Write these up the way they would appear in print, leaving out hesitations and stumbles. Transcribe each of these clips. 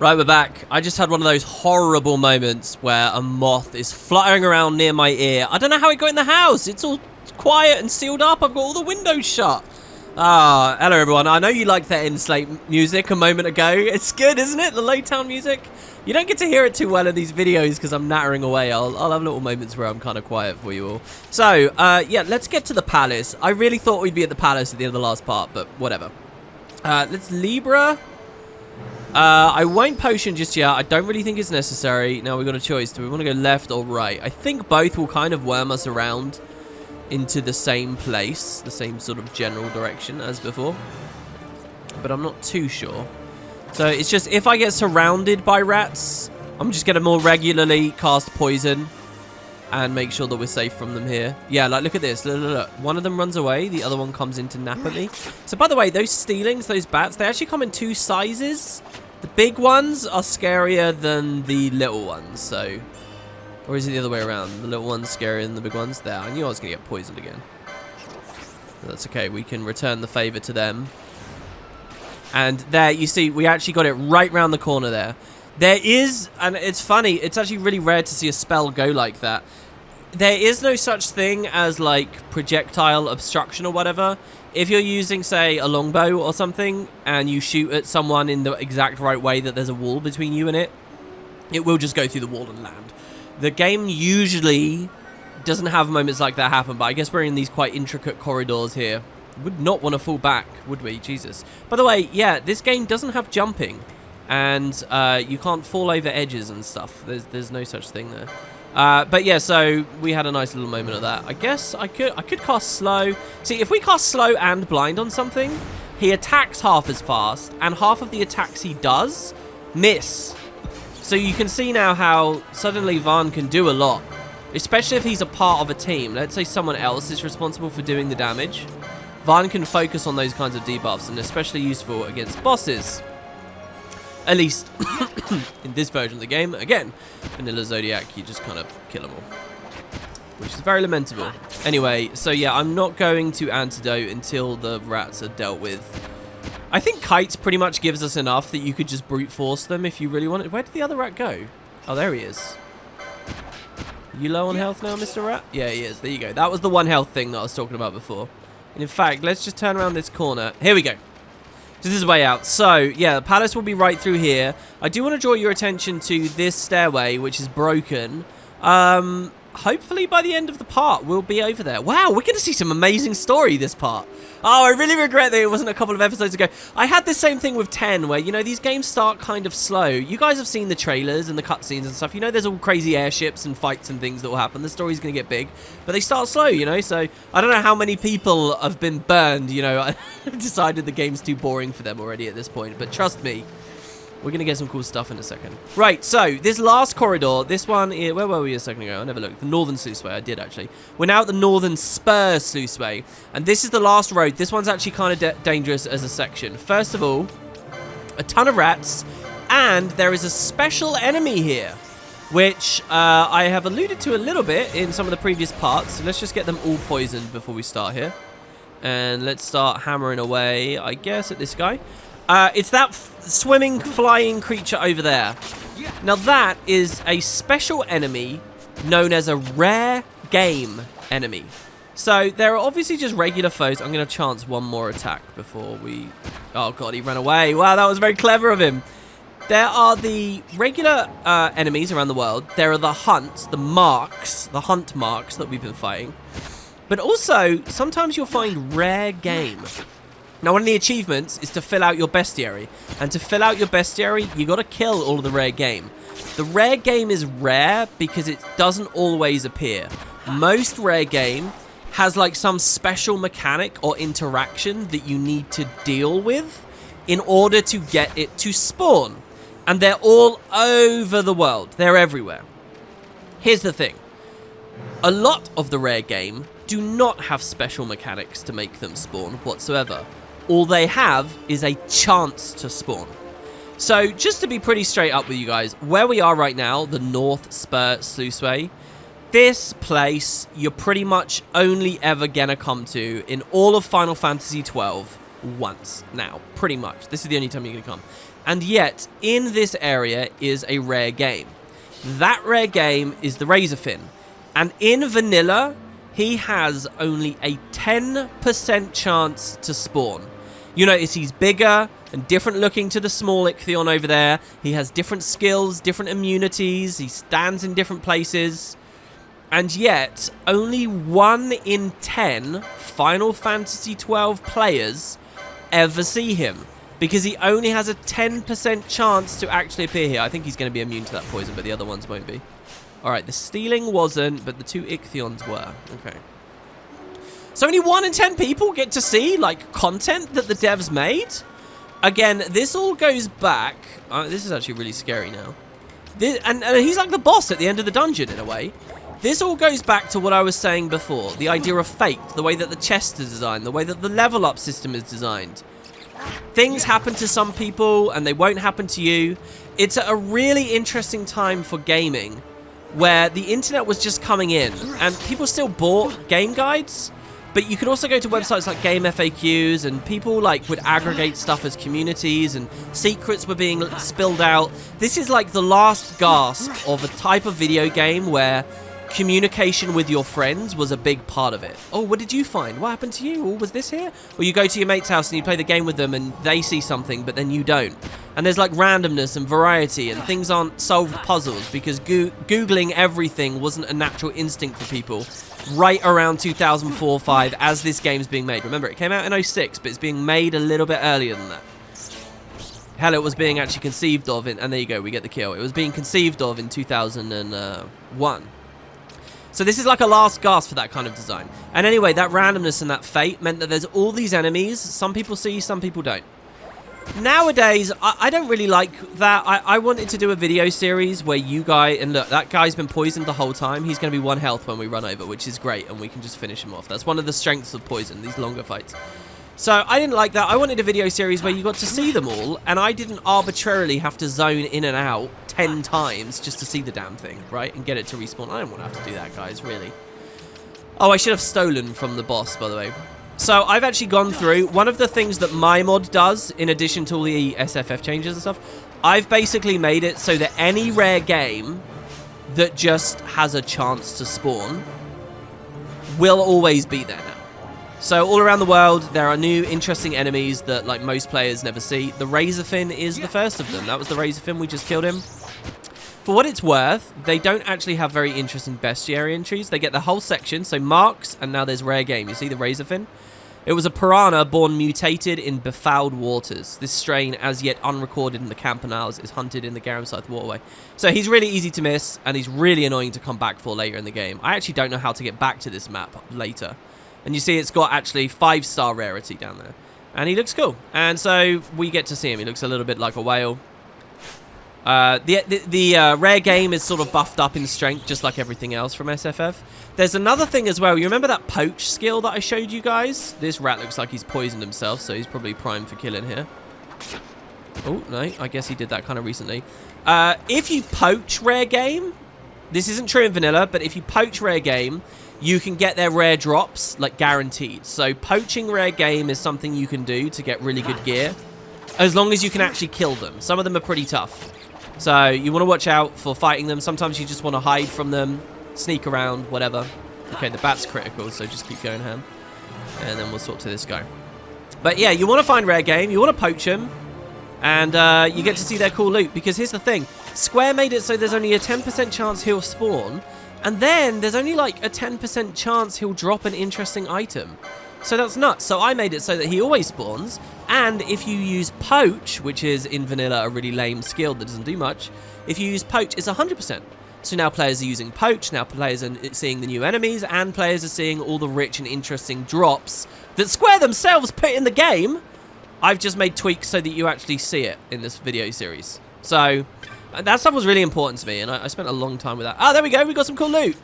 Right, we're back. I just had one of those horrible moments where a moth is fluttering around near my ear. I don't know how it got in the house. It's all quiet and sealed up. I've got all the windows shut. Ah, hello everyone. I know you liked that in-slate music a moment ago. It's good, isn't it? The Lowtown music. You don't get to hear it too well in these videos because I'm nattering away. I'll have little moments where I'm kind of quiet for you all. So, yeah, let's get to the palace. I really thought we'd be at the palace at the end of the last part, but whatever. Let's Libra. I won't potion just yet. I don't really think it's necessary. Now we've got a choice. Do we want to go left or right? I think both will kind of worm us around into the same place, the same sort of general direction as before. But I'm not too sure. So it's just if I get surrounded by rats, I'm just going to more regularly cast poison and make sure that we're safe from them here. Yeah, like look at this. Look, look, look. One of them runs away. The other one comes in to nap at me. So by the way, those stealings, those bats, they actually come in two sizes. The big ones are scarier than the little ones, so... Or is it the other way around? The little ones scarier than the big ones? There, I knew I was going to get poisoned again. But that's okay, we can return the favor to them. And there, you see, we actually got it right round the corner there. There is, and it's funny, it's actually really rare to see a spell go like that. There is no such thing as, like, projectile obstruction or whatever. If you're using, say, a longbow or something, and you shoot at someone in the exact right way that there's a wall between you and it, it will just go through the wall and land. The game usually doesn't have moments like that happen, but I guess we're in these quite intricate corridors here. Would not want to fall back, would we? Jesus. By the way, yeah, this game doesn't have jumping, and you can't fall over edges and stuff. There's no such thing there. But yeah, so we had a nice little moment of that. I guess I could cast slow. See, if we cast slow and blind on something, he attacks half as fast, and half of the attacks he does miss. So you can see now how suddenly Vaughn can do a lot, especially if he's a part of a team. Let's say someone else is responsible for doing the damage. Vaughn can focus on those kinds of debuffs, and especially useful against bosses. At least in this version of the game. Again, vanilla Zodiac, you just kind of kill them all, which is very lamentable. Anyway, so yeah, I'm not going to antidote until the rats are dealt with. I think kites pretty much gives us enough that you could just brute force them if you really wanted. Where did the other rat go? Oh, there he is. You low on health now, Mr. Rat? Yeah, he is. There you go. That was the one health thing that I was talking about before. And in fact, let's just turn around this corner. Here we go. So this is the way out. So, yeah, the palace will be right through here. I do want to draw your attention to this stairway, which is broken. Hopefully by the end of the part, we'll be over there. Wow, we're going to see some amazing story this part. Oh, I really regret that it wasn't a couple of episodes ago. I had the same thing with 10, where, you know, these games start kind of slow. You guys have seen the trailers and the cutscenes and stuff. You know, there's all crazy airships and fights and things that will happen. The story's going to get big, but they start slow, you know? So I don't know how many people have been burned, you know. Decided the game's too boring for them already at this point, but trust me, we're going to get some cool stuff in a second. Right, so this last corridor, this one, where were we a second ago? I never looked. The northern sluiceway, I did actually. We're now at the northern spur sluiceway, and this is the last road. This one's actually kind of dangerous as a section. First of all, a ton of rats, and there is a special enemy here, which I have alluded to a little bit in some of the previous parts. So let's just get them all poisoned before we start here. And let's start hammering away, I guess, at this guy. It's that swimming, flying creature over there. Now that is a special enemy known as a rare game enemy. So there are obviously just regular foes. I'm going to chance one more attack before we... Oh god, he ran away. Wow, that was very clever of him. There are the regular enemies around the world. There are the hunts, the marks, the hunt marks that we've been fighting. But also, sometimes you'll find rare game. Now, one of the achievements is to fill out your bestiary. And to fill out your bestiary, you got to kill all of the rare game. The rare game is rare because it doesn't always appear. Most rare game has like some special mechanic or interaction that you need to deal with in order to get it to spawn. And they're all over the world. They're everywhere. Here's the thing. A lot of the rare game do not have special mechanics to make them spawn whatsoever. All they have is a chance to spawn. So, just to be pretty straight up with you guys, where we are right now, the North Spur Sluiceway, this place you're pretty much only ever gonna come to in all of Final Fantasy XII once now, pretty much. This is the only time you're going to come. And yet, in this area is a rare game. That rare game is the Razorfin. And in vanilla, he has only a 10% chance to spawn. You notice he's bigger and different looking to the small Ichthion over there. He has different skills, different immunities. He stands in different places. And yet, only 1 in 10 Final Fantasy XII players ever see him. Because he only has a 10% chance to actually appear here. I think he's going to be immune to that poison, but the other ones won't be. Alright, the stealing wasn't, but the 2 Ichthions were. Okay. So only 1 in 10 people get to see, like, content that the devs made? Again, this all goes back... this is actually really scary now. And he's like the boss at the end of the dungeon, in a way. This all goes back to what I was saying before. The idea of fate, the way that the chest is designed, the way that the level up system is designed. Things happen to some people, and they won't happen to you. It's a really interesting time for gaming, where the internet was just coming in, and people still bought game guides, but you could also go to websites like Game FAQs, and people like would aggregate stuff as communities, and secrets were being spilled out. This is like the last gasp of a type of video game where communication with your friends was a big part of it. Oh, what did you find? What happened to you? Oh, was this here? Or you go to your mate's house and you play the game with them and they see something, but then you don't. And there's like randomness and variety, and things aren't solved puzzles because Googling everything wasn't a natural instinct for people right around 2004-05 as this game's being made. Remember, it came out in 06, but it's being made a little bit earlier than that. Hell, it was being actually conceived of in, and there you go, we get the kill. It was being conceived of in 2001. So this is like a last gasp for that kind of design. And anyway, that randomness and that fate meant that there's all these enemies. Some people see, some people don't. Nowadays, I don't really like that. I wanted to do a video series where you guys... And look, that guy's been poisoned the whole time. He's going to be 1 health when we run over, which is great. And we can just finish him off. That's one of the strengths of poison, these longer fights. So I didn't like that. I wanted a video series where you got to see them all, and I didn't arbitrarily have to zone in and out 10 times just to see the damn thing, right? And get it to respawn. I don't want to have to do that, guys, really. Oh, I should have stolen from the boss, by the way. So I've actually gone through. One of the things that my mod does, in addition to all the SFF changes and stuff, I've basically made it so that any rare game that just has a chance to spawn will always be there now. So all around the world, there are new interesting enemies that like most players never see. The Razorfin is the first of them. That was the Razorfin. We just killed him. For what it's worth, they don't actually have very interesting bestiary entries. They get the whole section, so marks, and now there's rare game. You see the Razorfin? It was a piranha born mutated in befouled waters. This strain, as yet unrecorded in the Campanales, is hunted in the Gambit Waterway. So he's really easy to miss, and he's really annoying to come back for later in the game. I actually don't know how to get back to this map later. And you see it's got actually 5-star rarity down there. And he looks cool. And so we get to see him. He looks a little bit like a whale. The rare game is sort of buffed up in strength, just like everything else from SFF. There's another thing as well. You remember that poach skill that I showed you guys? This rat looks like he's poisoned himself, so he's probably primed for killing here. Oh, no. I guess he did that kind of recently. If you poach rare game, this isn't true in vanilla, but if you poach rare game, you can get their rare drops, like guaranteed. So poaching rare game is something you can do to get really good gear, as long as you can actually kill them. Some of them are pretty tough. So you want to watch out for fighting them. Sometimes you just want to hide from them, sneak around, whatever. Okay, the bat's critical, so just keep going, Ham. And then we'll sort to this guy. But yeah, you want to find rare game, you want to poach them, and you get to see their cool loot. Because here's the thing, Square made it so there's only a 10% chance he'll spawn, and then there's only like a 10% chance he'll drop an interesting item. So that's nuts. So I made it so that he always spawns, and if you use poach, which is in vanilla a really lame skill that doesn't do much, if you use poach, it's 100%. So now players are using poach, now players are seeing the new enemies, and players are seeing all the rich and interesting drops that Square themselves put in the game. I've just made tweaks so that you actually see it in this video series. So that stuff was really important to me, and I spent a long time with that. Ah, there we go. We got some cool loot.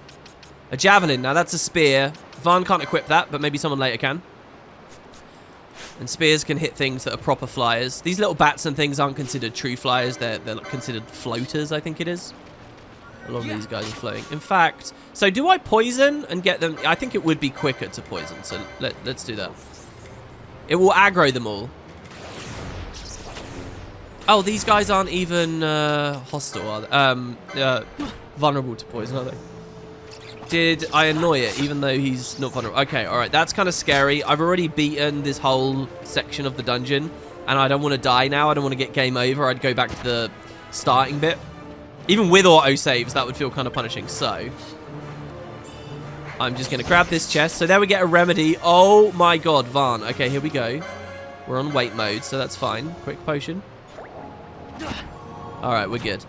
A javelin. Now, that's a spear. Vaan can't equip that, but maybe someone later can. And spears can hit things that are proper flyers. These little bats and things aren't considered true flyers. They're considered floaters, I think it is. A lot of these guys are floating. In fact, so do I poison and get them? I think it would be quicker to poison, so let's do that. It will aggro them all. Oh, these guys aren't even hostile, are they? Vulnerable to poison, are they? Did I annoy it, even though he's not vulnerable? Okay, alright, that's kind of scary. I've already beaten this whole section of the dungeon, and I don't want to die now. I don't want to get game over. I'd go back to the starting bit. Even with auto-saves, that would feel kind of punishing. So, I'm just going to grab this chest. So there we get a remedy. Oh my god, Vaan. Okay, here we go. We're on wait mode, so that's fine. Quick potion. Alright, we're good.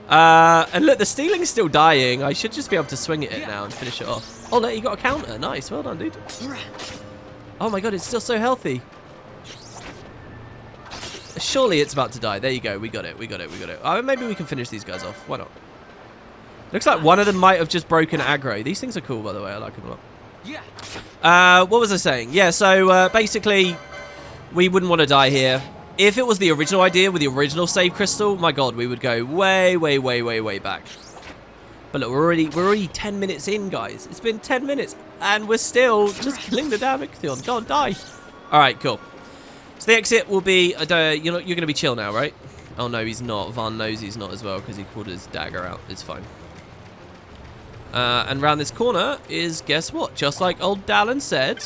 And look, the stealing's still dying. I should just be able to swing at it now and finish it off. Oh, look, you got a counter. Nice. Well done, dude. Oh my god, it's still so healthy. Surely it's about to die. There you go. We got it. We got it. We got it. Oh, maybe we can finish these guys off. Why not? Looks like one of them might have just broken aggro. These things are cool, by the way. I like them a lot. Yeah. What was I saying? Yeah, so basically, we wouldn't want to die here. If it was the original idea with the original save crystal, my god, we would go way, way, way, way, way back. But look, we're already 10 minutes in, guys. It's been 10 minutes, and we're still just killing the damn Ichthion. Go on, die. All right, cool. So the exit will be, you're going to be chill now, right? Oh, no, he's not. Vaan knows he's not as well because he pulled his dagger out. It's fine. And round this corner is, guess what? Just like old Dallin said.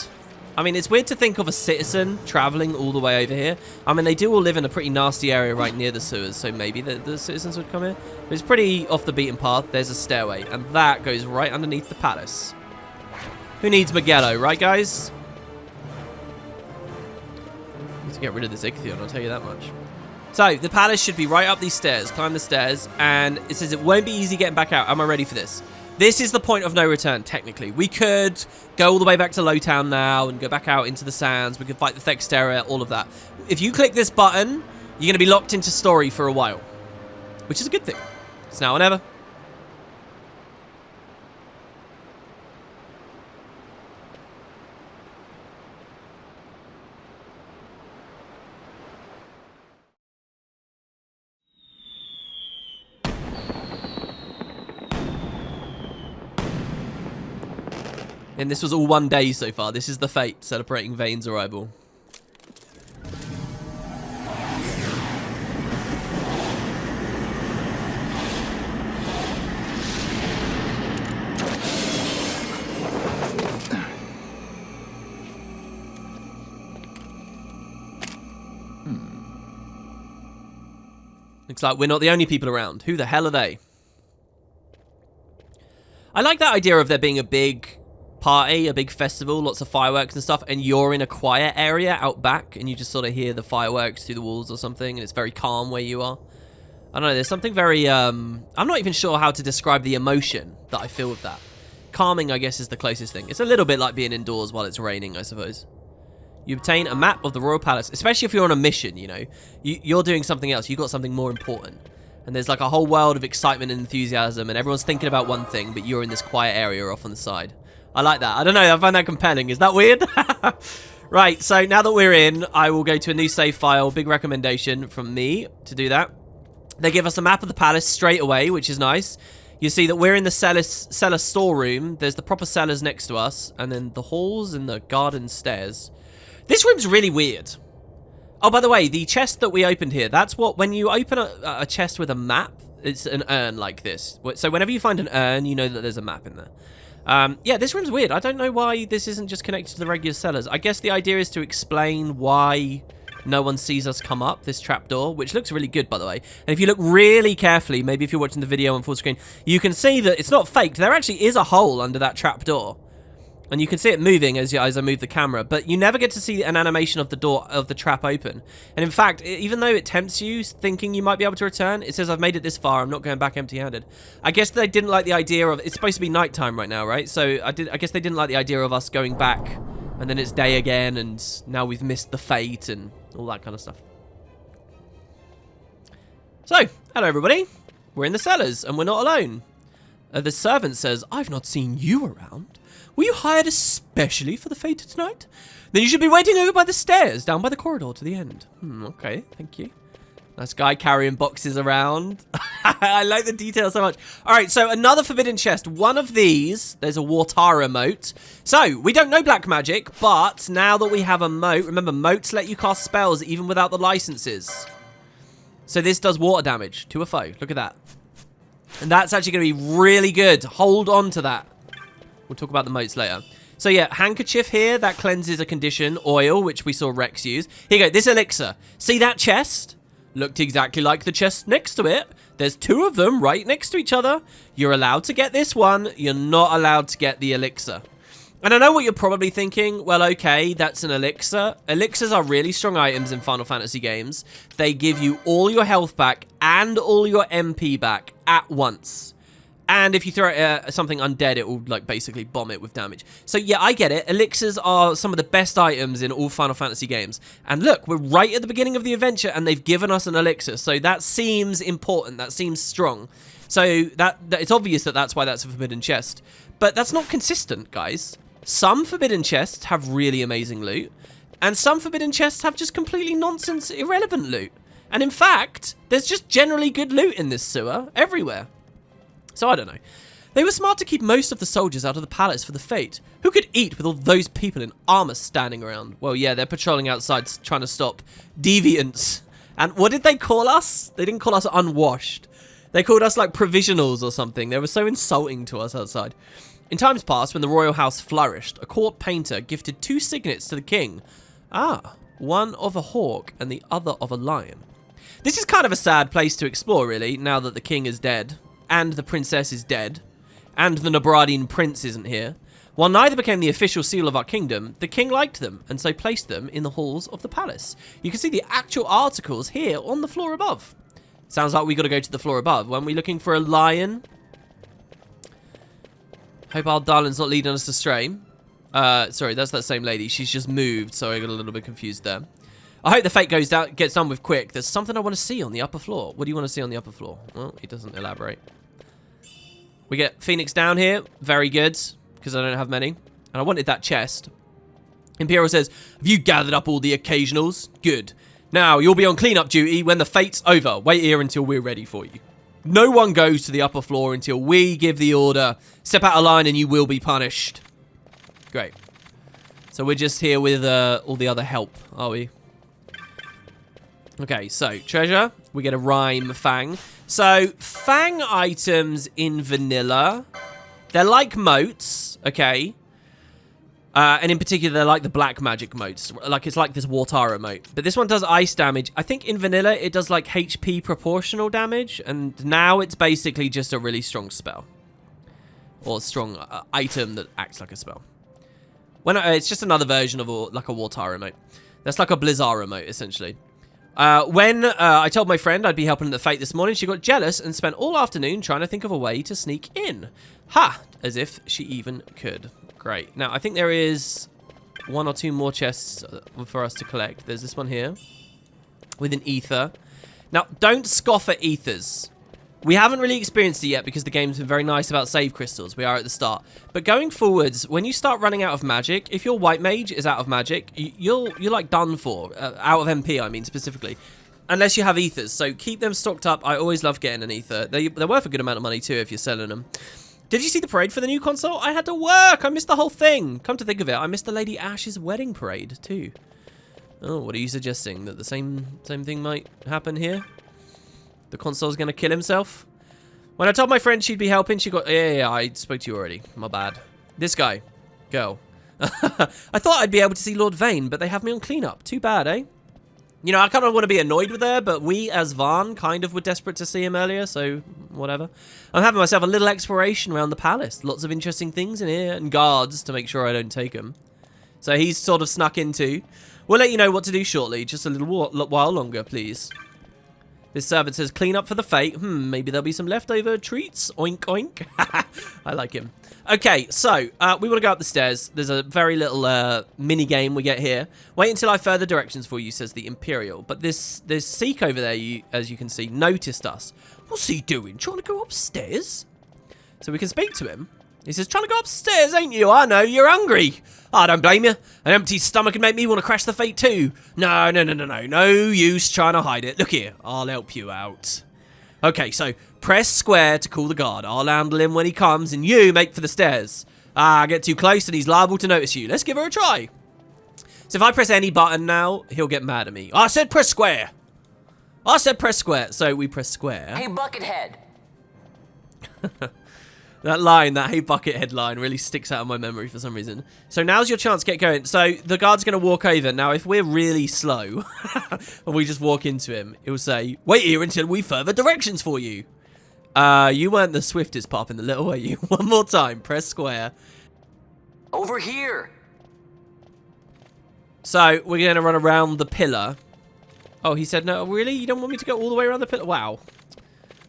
I mean, it's weird to think of a citizen traveling all the way over here. I mean, they do all live in a pretty nasty area right near the sewers, so maybe the citizens would come here. But it's pretty off the beaten path. There's a stairway, and that goes right underneath the palace. Who needs Magello, right, guys? Need to get rid of this Ichthion, I'll tell you that much. So, the palace should be right up these stairs. Climb the stairs, and it says it won't be easy getting back out. Am I ready for this? This is the point of no return, technically. We could go all the way back to Lowtown now and go back out into the sands. We could fight the Thextera, all of that. If you click this button, you're going to be locked into story for a while, which is a good thing. It's now or never. And this was all one day so far. This is the fate celebrating Vane's arrival. Looks like we're not the only people around. Who the hell are they? I like that idea of there being a big party, a big festival, lots of fireworks and stuff, and you're in a quiet area out back, and you just sort of hear the fireworks through the walls or something, and it's very calm where you are. I don't know, there's something very, I'm not even sure how to describe the emotion that I feel with that. Calming, I guess, is the closest thing. It's a little bit like being indoors while it's raining, I suppose. You obtain a map of the Royal Palace, especially if you're on a mission, you know. You're doing something else, you've got something more important. And there's like a whole world of excitement and enthusiasm, and everyone's thinking about one thing, but you're in this quiet area off on the side. I like that. I don't know. I find that compelling. Is that weird? Right. So now that we're in, I will go to a new save file. Big recommendation from me to do that. They give us a map of the palace straight away, which is nice. You see that we're in the cellar storeroom. There's the proper cellars next to us, and then the halls and the garden stairs. This room's really weird. Oh, by the way, the chest that we opened here, that's what, when you open a chest with a map, it's an urn like this. So whenever you find an urn, you know that there's a map in there. Yeah, this room's weird. I don't know why this isn't just connected to the regular cellars. I guess the idea is to explain why no one sees us come up this trapdoor, which looks really good, by the way. And if you look really carefully, maybe if you're watching the video on full screen, you can see that it's not faked. There actually is a hole under that trapdoor. And you can see it moving as I move the camera, but you never get to see an animation of the door of the trap open. And in fact, even though it tempts you thinking you might be able to return, it says I've made it this far, I'm not going back empty-handed. I guess they didn't like the idea of, it's supposed to be nighttime right now, right? So I guess they didn't like the idea of us going back and then it's day again and now we've missed the fate and all that kind of stuff. So, hello everybody. We're in the cellars and we're not alone. The servant says, I've not seen you around. Were you hired especially for the fete tonight? Then you should be waiting over by the stairs, down by the corridor to the end. Okay, thank you. Nice guy carrying boxes around. I like the detail so much. All right, so another forbidden chest. One of these, there's a Watara moat. So, we don't know black magic, but now that we have a moat, remember, moats let you cast spells even without the licenses. So this does water damage to a foe. Look at that. And that's actually going to be really good. Hold on to that. We'll talk about the moats later. So yeah, handkerchief here, that cleanses a condition. Oil, which we saw Rex use. Here you go, this elixir. See that chest? Looked exactly like the chest next to it. There's two of them right next to each other. You're allowed to get this one. You're not allowed to get the elixir. And I know what you're probably thinking. Well, okay, that's an elixir. Elixirs are really strong items in Final Fantasy games. They give you all your health back and all your MP back at once. And if you throw it something undead, it will, like, basically bomb it with damage. So, yeah, I get it. Elixirs are some of the best items in all Final Fantasy games. And look, we're right at the beginning of the adventure, and they've given us an elixir. So that seems important. That seems strong. So that it's obvious that that's why that's a forbidden chest. But that's not consistent, guys. Some forbidden chests have really amazing loot. And some forbidden chests have just completely nonsense, irrelevant loot. And in fact, there's just generally good loot in this sewer everywhere. So I don't know. They were smart to keep most of the soldiers out of the palace for the fete. Who could eat with all those people in armor standing around? Well, yeah, they're patrolling outside trying to stop deviants. And what did they call us? They didn't call us unwashed. They called us like provisionals or something. They were so insulting to us outside. In times past, when the royal house flourished, a court painter gifted 2 signets to the king. Ah, one of a hawk and the other of a lion. This is kind of a sad place to explore, really, now that the king is dead. And the princess is dead, and the Nabradine prince isn't here. While neither became the official seal of our kingdom, the king liked them, and so placed them in the halls of the palace. You can see the actual articles here on the floor above. Sounds like we got to go to the floor above. Weren't we looking for a lion? Hope our darling's not leading us astray. Sorry, that's that same lady. She's just moved, so I got a little bit confused there. I hope the fate gets done with quick. There's something I want to see on the upper floor. What do you want to see on the upper floor? Well, he doesn't elaborate. We get Phoenix down here. Very good, because I don't have many. And I wanted that chest. Imperial says, have you gathered up all the occasionals? Good. Now, you'll be on cleanup duty when the fate's over. Wait here until we're ready for you. No one goes to the upper floor until we give the order. Step out of line and you will be punished. Great. So we're just here with all the other help, are we? Okay, so treasure. We get a rhyme fang. So fang items in vanilla, they're like moats, okay? And in particular, they're like the black magic moats. Like, it's like this Watara moat. But this one does ice damage. I think in vanilla, it does like HP proportional damage. And now it's basically just a really strong spell. Or a strong item that acts like a spell. It's just another version of like a Watara moat. That's like a Blizzara moat, essentially. When I told my friend I'd be helping at the fete this morning, she got jealous and spent all afternoon trying to think of a way to sneak in. Ha! As if she even could. Great. Now, I think there is 1 or 2 more chests for us to collect. There's this one here with an ether. Now, don't scoff at ethers. We haven't really experienced it yet because the game's been very nice about save crystals. We are at the start. But going forwards, when you start running out of magic, if your white mage is out of magic, you're like done for. Out of MP, I mean, specifically. Unless you have ethers. So keep them stocked up. I always love getting an ether. They're worth a good amount of money too if you're selling them. Did you see the parade for the new console? I had to work. I missed the whole thing. Come to think of it, I missed the Lady Ashe's wedding parade too. Oh, what are you suggesting? That the same thing might happen here? The console's going to kill himself? When I told my friend she'd be helping, she got... Yeah, I spoke to you already. My bad. This guy. Girl. I thought I'd be able to see Lord Vane, but they have me on cleanup. Too bad, eh? You know, I kind of want to be annoyed with her, but we, as Varn, kind of were desperate to see him earlier, so whatever. I'm having myself a little exploration around the palace. Lots of interesting things in here, and guards to make sure I don't take them. So he's sort of snuck in too. We'll let you know what to do shortly. Just a little while longer, please. This servant says, clean up for the fete. Maybe there'll be some leftover treats. Oink, oink. I like him. Okay, so we want to go up the stairs. There's a very little mini game we get here. Wait until I have further directions for you, says the Imperial. But this Seek over there, as you can see, noticed us. What's he doing? Trying to go upstairs? So we can speak to him. He says, trying to go upstairs, ain't you? I know, you're hungry. I don't blame you. An empty stomach can make me want to crash the fete too. No. No use trying to hide it. Look here, I'll help you out. Okay, so Press square to call the guard. I'll handle him when he comes, and you make for the stairs. Get too close and he's liable to notice you. Let's give her a try. So if I press any button now, he'll get mad at me. I said press square. I said press square. So we press square. Hey, Buckethead. That line, that hey Buckethead line really sticks out of my memory for some reason. So now's your chance to get going. So the guard's going to walk over. Now, if we're really slow and we just walk into him, he'll say, wait here until we further directions for you. You weren't the swiftest pop in the little, were you? One more time. Press square. Over here. So we're going to run around the pillar. Oh, he said, no, really? You don't want me to go all the way around the pillar? Wow.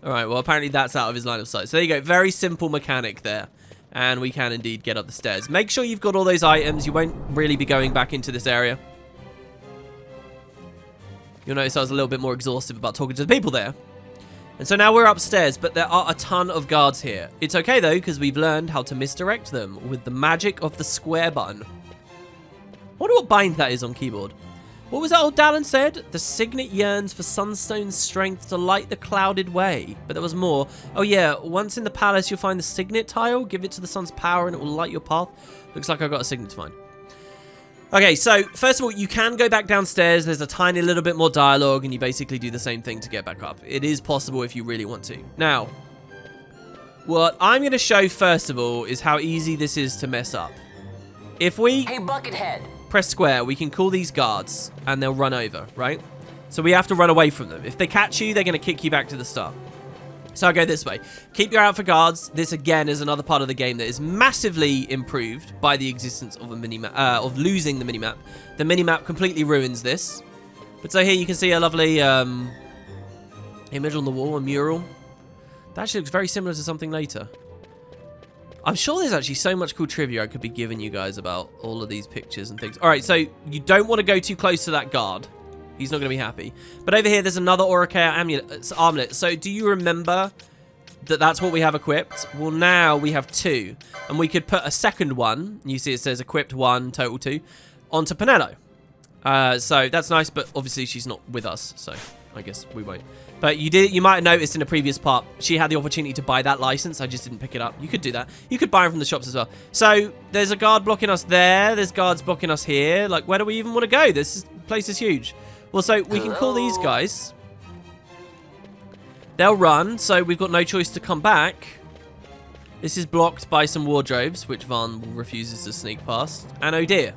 All right, well, apparently that's out of his line of sight. So there you go. Very simple mechanic there. And we can indeed get up the stairs. Make sure you've got all those items. You won't really be going back into this area. You'll notice I was a little bit more exhaustive about talking to the people there. And so now we're upstairs, but there are a ton of guards here. It's okay, though, because we've learned how to misdirect them with the magic of the square button. I wonder what bind that is on keyboard. What was that old Dallin said? The signet yearns for Sunstone's strength to light the clouded way. But there was more. Oh yeah, once in the palace you'll find the signet tile. Give it to the sun's power and it will light your path. Looks like I've got a signet to find. Okay, so first of all, you can go back downstairs. There's a tiny little bit more dialogue and you basically do the same thing to get back up. It is possible if you really want to. Now, what I'm going to show first of all is how easy this is to mess up. If we... Hey, Buckethead. Press square, we can call these guards and they'll run over, right? So we have to run away from them. If they catch you, they're going to kick you back to the start. So I go this way. Keep your eye out for guards. This again is another part of the game that is massively improved by the existence of a minimap, of losing the minimap. The minimap completely ruins this. But so here you can see a lovely image on the wall, a mural. That actually looks very similar to something later. I'm sure there's actually so much cool trivia I could be giving you guys about all of these pictures and things. All right, so you don't want to go too close to that guard. He's not going to be happy. But over here, there's another Oricare armlet. So do you remember that that's what we have equipped? Well, now we have 2. And we could put a second one. You see it says equipped 1, total 2, onto Pinello. So that's nice, but obviously she's not with us. So I guess we won't. But you might have noticed in a previous part, she had the opportunity to buy that license. I just didn't pick it up. You could do that. You could buy them from the shops as well. So there's a guard blocking us there. There's guards blocking us here. Like, where do we even want to go? This place is huge. Well, so we can call these guys. They'll run, so we've got no choice to come back. This is blocked by some wardrobes, which Vaughn refuses to sneak past. And oh dear.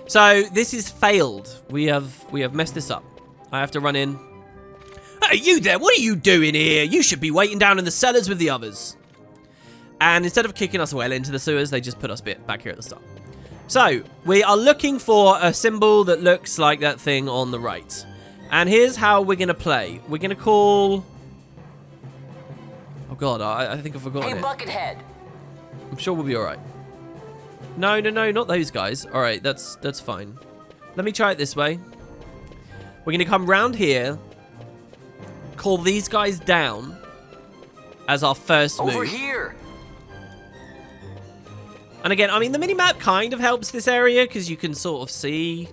So this is failed. We have messed this up. I have to run in. Hey, you there, what are you doing here? You should be waiting down in the cellars with the others. And instead of kicking us well into the sewers, they just put us back here at the start. So, we are looking for a symbol that looks like that thing on the right. And here's how we're going to play. We're going to call... Oh god, I think I've forgotten it. Hey, Buckethead. I'm sure we'll be alright. No, not those guys. Alright, that's fine. Let me try it this way. We're going to come round here. Call these guys down as our first move. Over here. And again, I mean, the minimap kind of helps this area because you can sort of see.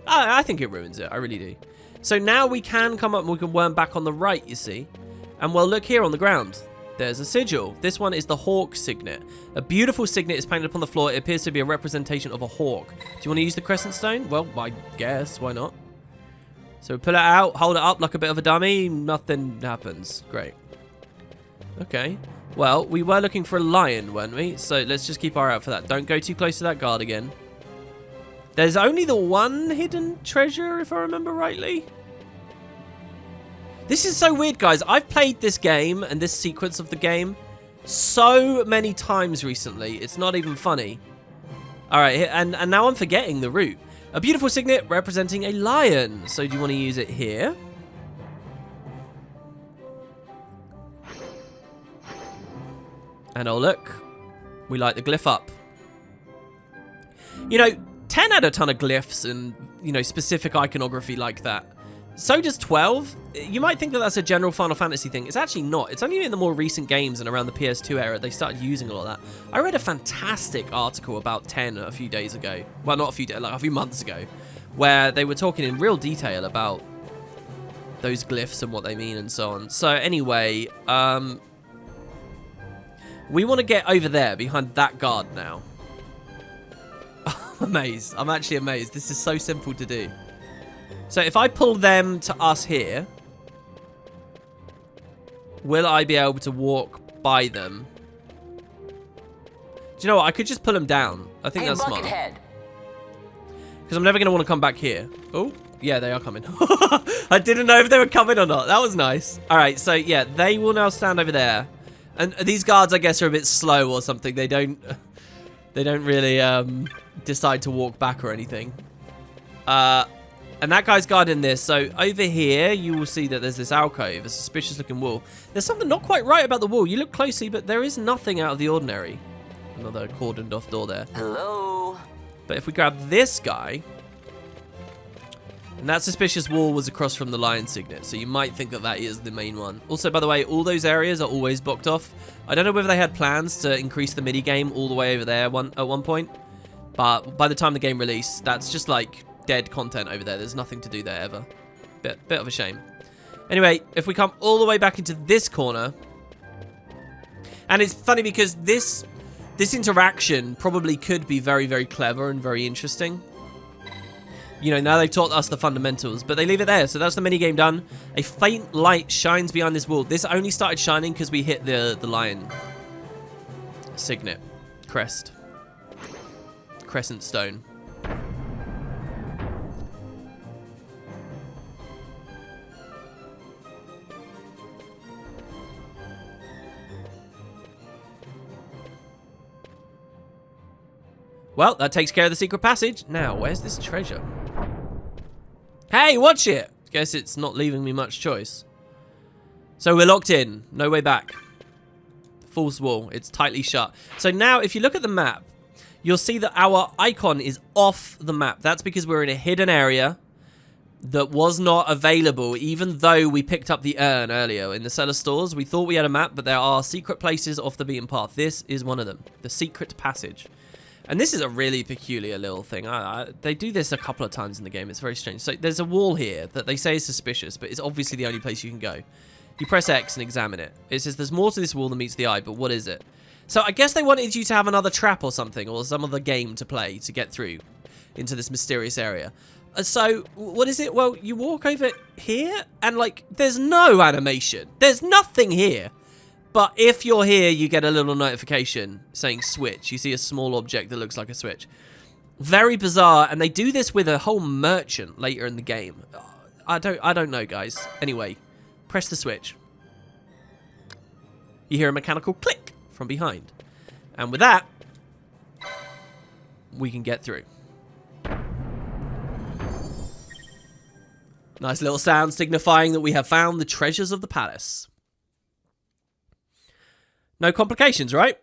I think it ruins it. I really do. So now we can come up and we can worm back on the right, you see. And well, look here on the ground. There's a sigil. This one is the hawk signet. A beautiful signet is painted upon the floor. It appears to be a representation of a hawk. Do you want to use the crescent stone? Well, I guess. Why not? So pull it out, hold it up like a bit of a dummy, nothing happens. Great. Okay. Well, we were looking for a lion, weren't we? So let's just keep our eye out for that. Don't go too close to that guard again. There's only the one hidden treasure, if I remember rightly. This is so weird, guys. I've played this game and this sequence of the game so many times recently. It's not even funny. All right, and now I'm forgetting the route. A beautiful signet representing a lion. So do you want to use it here? And oh look, we light the glyph up. You know, 10 had a ton of glyphs and, you know, specific iconography like that. So does 12. You might think that that's a general Final Fantasy thing. It's actually not. It's only in the more recent games and around the PS2 era they started using a lot of that. I read a fantastic article about 10 a few days ago. Well, not a few days, like a few months ago, where they were talking in real detail about those glyphs and what they mean and so on. So anyway, We want to get over there behind that guard now. I'm amazed. I'm actually amazed. This is so simple to do. So if I pull them to us here, will I be able to walk by them? Do you know what? I could just pull them down. I think that's smart. Because I'm never going to want to come back here. Oh, yeah, they are coming. I didn't know if they were coming or not. That was nice. All right, so yeah, they will now stand over there. And these guards, I guess, are a bit slow or something. They don't really decide to walk back or anything. And that guy's guarding this. So over here, you will see that there's this alcove, a suspicious-looking wall. There's something not quite right about the wall. You look closely, but there is nothing out of the ordinary. Another cordoned-off door there. Hello. But if we grab this guy, and that suspicious wall was across from the lion signet, so you might think that that is the main one. Also, by the way, all those areas are always blocked off. I don't know whether they had plans to increase the mini game all the way over there at one point, but by the time the game released, that's just like dead content over there. There's nothing to do there ever. Bit of a shame. Anyway, if we come all the way back into this corner, and it's funny because this interaction probably could be very, very clever and very interesting. You know, now they've taught us the fundamentals, but they leave it there. So that's the minigame done. A faint light shines behind this wall. This only started shining because we hit the lion signet. Crest. Crescent stone. Well, that takes care of the secret passage. Now, where's this treasure? Hey, watch it! Guess it's not leaving me much choice. So we're locked in. No way back. False wall. It's tightly shut. So now, if you look at the map, you'll see that our icon is off the map. That's because we're in a hidden area that was not available, even though we picked up the urn earlier in the cellar stores. We thought we had a map, but there are secret places off the beaten path. This is one of them. The secret passage. And this is a really peculiar little thing. They do this a couple of times in the game. It's very strange. So there's a wall here that they say is suspicious, but it's obviously the only place you can go. You press X and examine it. It says there's more to this wall than meets the eye, but what is it? So I guess they wanted you to have another trap or something, or some other game to play to get through into this mysterious area. So what is it? Well, you walk over here and like there's no animation. There's nothing here. But if you're here, you get a little notification saying switch. You see a small object that looks like a switch. Very bizarre, and they do this with a whole merchant later in the game. I don't know, guys. Anyway, press the switch. You hear a mechanical click from behind. And with that, we can get through. Nice little sound signifying that we have found the treasures of the palace. No complications, right?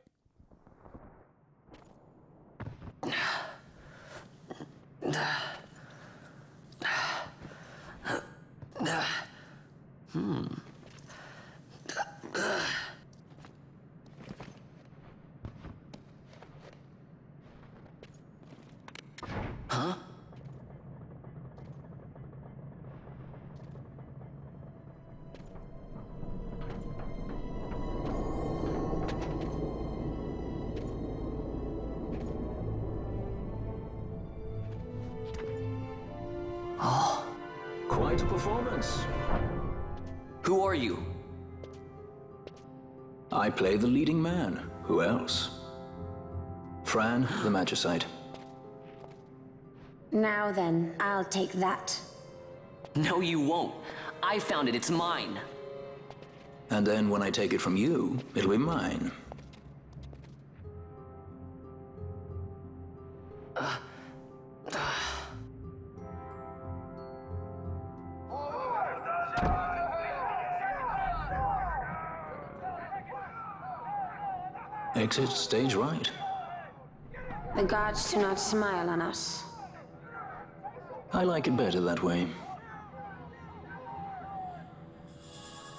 Huh? Quite a performance. Who are you? I play the leading man. Who else? Fran, the Magicite. Now then, I'll take that. No, you won't. I found it. It's mine. And then when I take it from you, it'll be mine. Exit stage right. The gods do not smile on us. I like it better that way.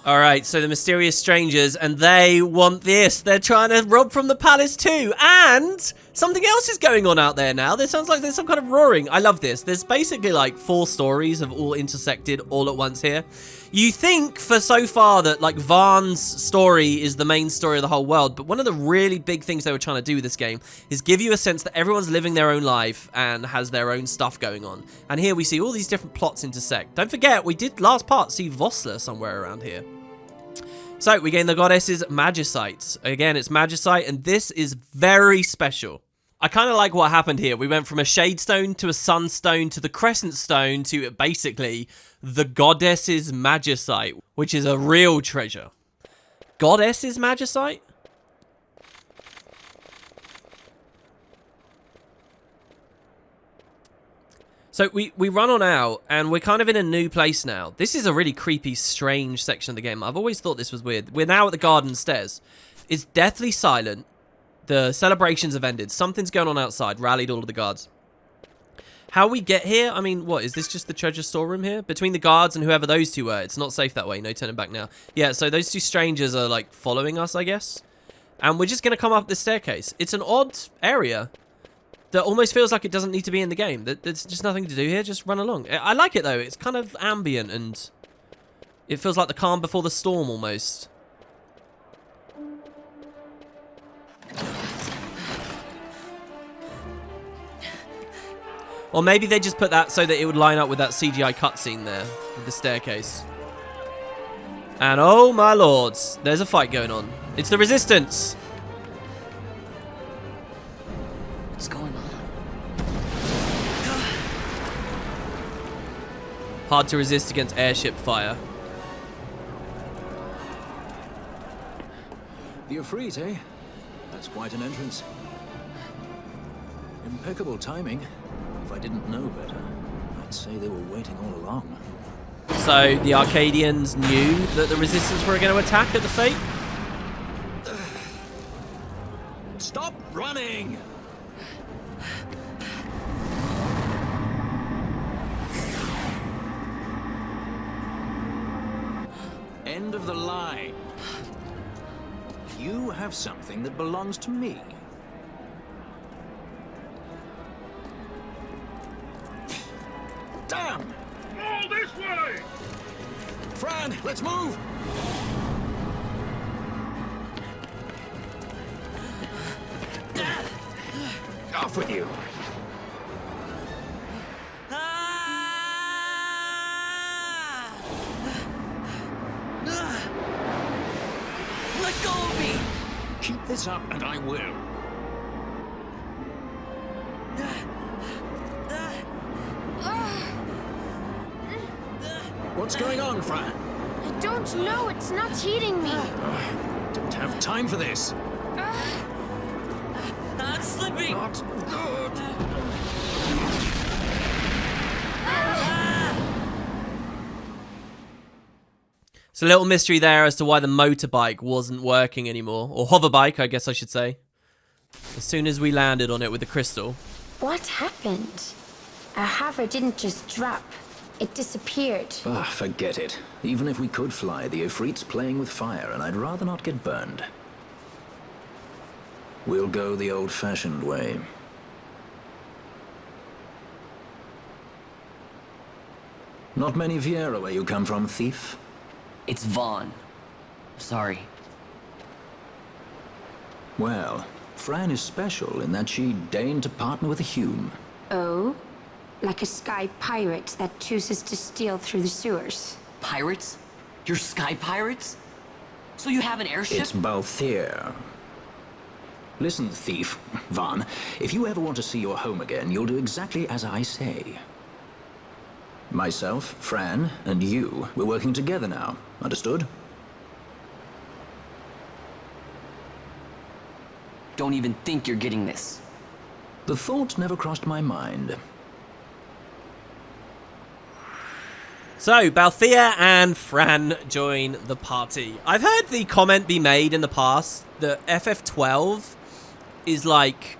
All right, so the mysterious strangers, and they want this. They're trying to rob from the palace too, and Something else is going on out there now. There sounds like there's some kind of roaring. I love this. There's basically like 4 stories have all intersected all at once here. You think for so far that like Varn's story is the main story of the whole world, but one of the really big things they were trying to do with this game is give you a sense that everyone's living their own life and has their own stuff going on. And here we see all these different plots intersect. Don't forget, we did last part see Vossler somewhere around here. So we gain the goddess's Magicite. Again, it's Magicite, and this is very special. I kind of like what happened here. We went from a Shade Stone to a Sunstone to the Crescent Stone to basically the Goddess's Magicite, which is a real treasure. Goddess's Magicite? So we run on out, and we're kind of in a new place now. This is a really creepy, strange section of the game. I've always thought this was weird. We're now at the garden stairs. It's deathly silent. The celebrations have ended. Something's going on outside. Rallied all of the guards. How we get here? I mean, what? Is this just the treasure storeroom here? Between the guards and whoever those two were. It's not safe that way. No turning back now. Yeah, so those 2 strangers are, like, following us, I guess. And we're just going to come up this staircase. It's an odd area that almost feels like it doesn't need to be in the game. There's just nothing to do here. Just run along. I like it, though. It's kind of ambient, and it feels like the calm before the storm, almost. Or maybe they just put that so that it would line up with that CGI cutscene there, with the staircase. And oh my lords, there's a fight going on. It's the Resistance. What's going on? Hard to resist against airship fire. The Ifrit, eh? That's quite an entrance. Impeccable timing. If I didn't know better, I'd say they were waiting all along. So the Arcadians knew that the Resistance were going to attack at the Fate? Stop running! End of the line. You have something that belongs to me. Damn! All this way! Fran, let's move! Off with you! Let go of me! Keep this up and I will. What's going on, Fran? I don't know. It's not heating me. Don't have time for this. I'm slipping! Not good. It's a little mystery there as to why the motorbike wasn't working anymore. Or hoverbike, I guess I should say. As soon as we landed on it with the crystal. What happened? Our hover didn't just drop. It disappeared. Ah, forget it. Even if we could fly, the Ifrit's playing with fire, and I'd rather not get burned. We'll go the old-fashioned way. Not many Viera where you come from, thief? It's Vaughn. Sorry. Well, Fran is special in that she deigned to partner with a Hume. Oh? Like a sky pirate that chooses to steal through the sewers. Pirates? You're sky pirates? So you have an airship? It's Balthier. Listen, thief, Vaughn, if you ever want to see your home again, you'll do exactly as I say. Myself, Fran, and you, we're working together now. Understood? Don't even think you're getting this. The thought never crossed my mind. So, Balthier and Fran join the party. I've heard the comment be made in the past that FF12 is like...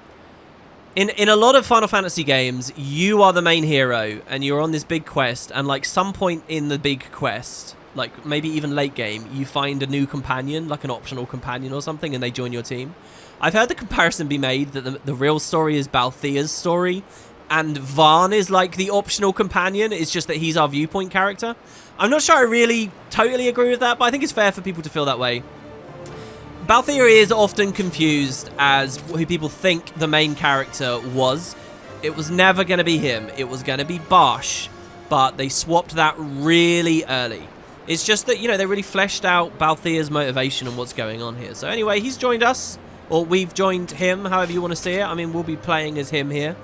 In a lot of Final Fantasy games, you are the main hero, and you're on this big quest, and like some point in the big quest, like maybe even late game, you find a new companion, like an optional companion or something, and they join your team. I've heard the comparison be made that the real story is Balthea's story, and Varn is like the optional companion. It's just that he's our viewpoint character. I'm not sure I really totally agree with that, but I think it's fair for people to feel that way. Balthea is often confused as who people think the main character was. It was never going to be him. It was going to be Bash, but they swapped that really early. It's just that, you know, they really fleshed out Balthea's motivation and what's going on here. So anyway, he's joined us, or we've joined him, however you want to see it. I mean, we'll be playing as him here.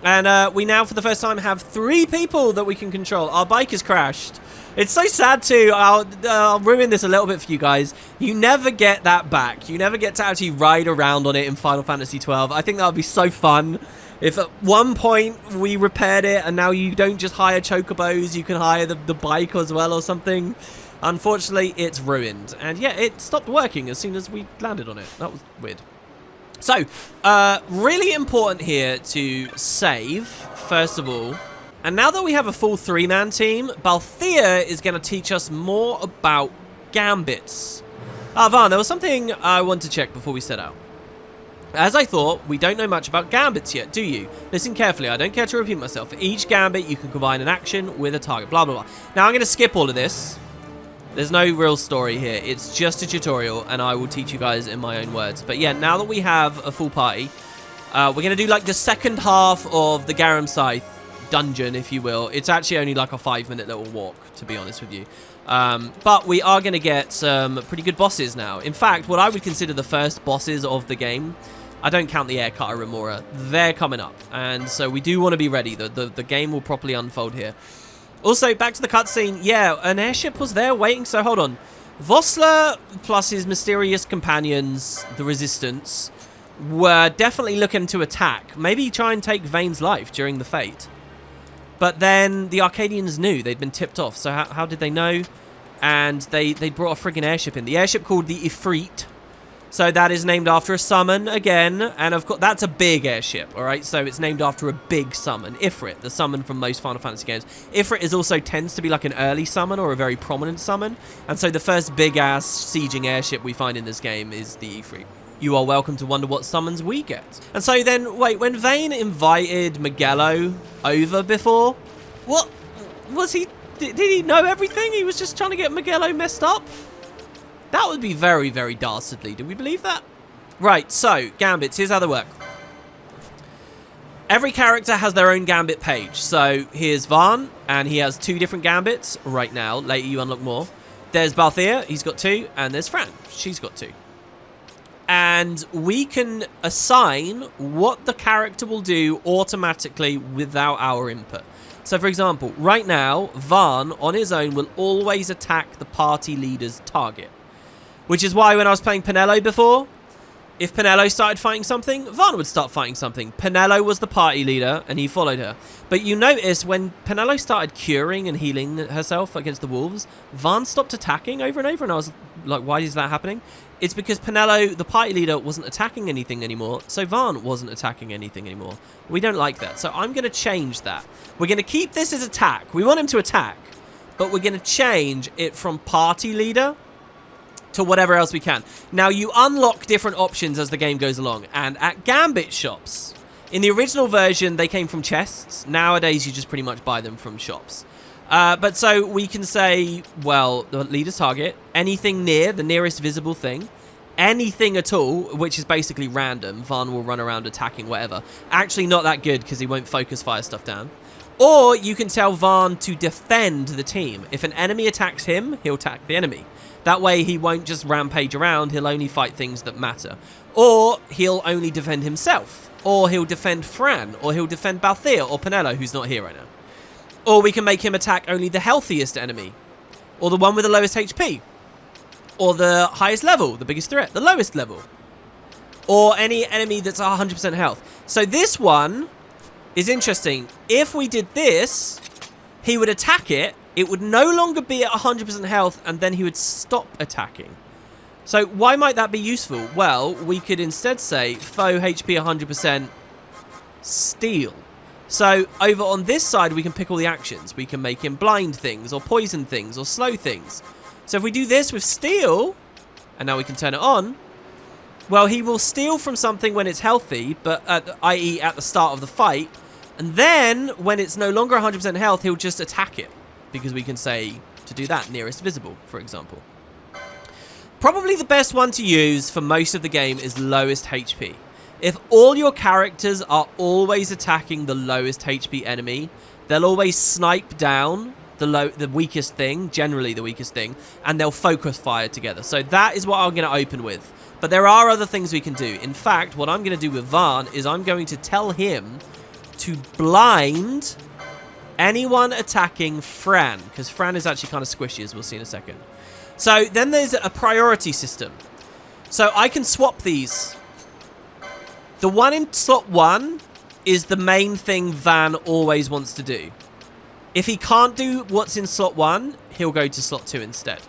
And we now, for the first time, have 3 people that we can control. Our bike has crashed. It's so sad too. I'll ruin this a little bit for you guys. You never get that back. You never get to actually ride around on it in Final Fantasy XII. I think that would be so fun. If at one point we repaired it and now you don't just hire chocobos, you can hire the bike as well or something. Unfortunately, it's ruined. And yeah, it stopped working as soon as we landed on it. That was weird. So, really important here to save, first of all. And now that we have a full 3-man team, Balthea is going to teach us more about Gambits. Varn, there was something I want to check before we set out. As I thought, we don't know much about Gambits yet, do you? Listen carefully, I don't care to repeat myself. For each Gambit, you can combine an action with a target, blah, blah, blah. Now, I'm going to skip all of this. There's no real story here. It's just a tutorial, and I will teach you guys in my own words. But yeah, now that we have a full party, we're going to do like the second half of the Garam Scythe dungeon, if you will. It's actually only like a 5-minute little walk, to be honest with you. But we are going to get some pretty good bosses now. In fact, what I would consider the first bosses of the game, I don't count the air cutter Remora, they're coming up. And so we do want to be ready. The game will properly unfold here. Also, back to the cutscene. Yeah, an airship was there waiting, so hold on. Vossler plus his mysterious companions, the Resistance, were definitely looking to attack. Maybe try and take Vane's life during the fate. But then the Arcadians knew. They'd been tipped off. So how did they know? And they brought a friggin' airship in. The airship called the Ifrit. So that is named after a summon again. And of course, that's a big airship, all right? So it's named after a big summon. Ifrit, the summon from most Final Fantasy games. Ifrit is also tends to be like an early summon or a very prominent summon. And so the first big-ass sieging airship we find in this game is the Ifrit. You are welcome to wonder what summons we get. And so then, wait, when Vane invited Magello over before, what was he? Did he know everything? He was just trying to get Magello messed up? That would be very, very dastardly. Do we believe that? Right, so, Gambits, here's how they work. Every character has their own Gambit page. So, here's Varn, and he has 2 different Gambits right now. Later, you unlock more. There's Balthea, he's got 2, and there's Fran, she's got 2. And we can assign what the character will do automatically without our input. So, for example, right now, Varn, on his own, will always attack the party leader's target. Which is why when I was playing Penelo before, if Penelo started fighting something, Varn would start fighting something. Penelo was the party leader, and he followed her. But you notice when Penelo started curing and healing herself against the wolves, Varn stopped attacking over and over, and I was like, why is that happening? It's because Penelo, the party leader, wasn't attacking anything anymore, so Varn wasn't attacking anything anymore. We don't like that, so I'm going to change that. We're going to keep this as attack. We want him to attack, but we're going to change it from party leader to whatever else we can. Now, you unlock different options as the game goes along, and at Gambit shops, in the original version, they came from chests. Nowadays, you just pretty much buy them from shops. But so we can say, well, the leader's target, anything near, the nearest visible thing, anything at all, which is basically random. Varn will run around attacking whatever. Actually, not that good because he won't focus fire stuff down. Or you can tell Varn to defend the team. If an enemy attacks him, he'll attack the enemy. That way, he won't just rampage around. He'll only fight things that matter. Or he'll only defend himself. Or he'll defend Fran. Or he'll defend Balthea or Penelo, who's not here right now. Or we can make him attack only the healthiest enemy. Or the one with the lowest HP. Or the highest level, the biggest threat, the lowest level. Or any enemy that's 100% health. So this one is interesting. If we did this, he would attack it. It would no longer be at 100% health, and then he would stop attacking. So why might that be useful? Well, we could instead say foe HP 100% steal. So over on this side, we can pick all the actions. We can make him blind things, or poison things, or slow things. So if we do this with steal, and now we can turn it on, well, he will steal from something when it's healthy, but i.e. at the start of the fight, and then when it's no longer 100% health, he'll just attack it, because we can say to do that, nearest visible, for example. Probably the best one to use for most of the game is lowest HP. If all your characters are always attacking the lowest HP enemy, they'll always snipe down the weakest thing, generally the weakest thing, and they'll focus fire together. So that is what I'm going to open with. But there are other things we can do. In fact, what I'm going to do with Vaan is I'm going to tell him to blind anyone attacking Fran, because Fran is actually kind of squishy, as we'll see in a second. So then there's a priority system. So I can swap these. The one in slot 1 is the main thing Vaan always wants to do. If he can't do what's in slot 1, he'll go to slot 2 instead.